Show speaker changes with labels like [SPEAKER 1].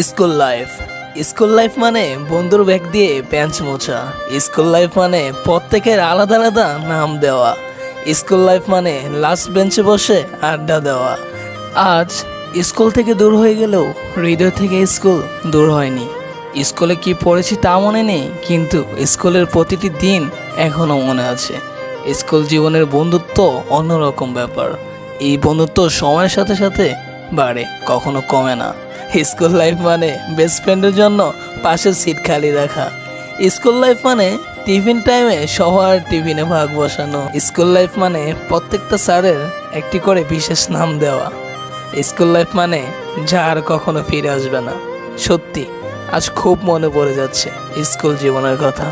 [SPEAKER 1] School life. School life মানে বন্ধুর bag দিয়ে বেঞ্চ মোছা। স্কুল লাইফ মানে প্রত্যেকের আলাদা আলাদা নাম দেওয়া। স্কুল লাইফ মানে লাস্ট বেঞ্চে বসে আড্ডা দেওয়া। আজ স্কুল থেকে দূর হয়ে গেলেও হৃদয় থেকে স্কুল দূর হয়নি। স্কুলে কি পড়েছি তা মনে নেই, কিন্তু স্কুলের প্রতিটি দিন এখনও মনে আছে। স্কুল জীবনের বন্ধুত্ব অন্যরকম ব্যাপার। এই বন্ধুত্ব সময়ের সাথে সাথে বাড়ে, কখনো কমে না। স্কুল লাইফ মানে বেস্ট ফ্রেন্ডের জন্য পাশের সিট খালি রাখা। স্কুল লাইফ মানে টিফিন টাইমে সবার টিফিনে ভাগ বসানো। স্কুল লাইফ মানে প্রত্যেকটা স্যারের একটি করে বিশেষ নাম দেওয়া। স্কুল লাইফ মানে যা আর কখনো ফিরে আসবে না। সত্যি আজ খুব মনে পড়ে যাচ্ছে স্কুল জীবনের কথা।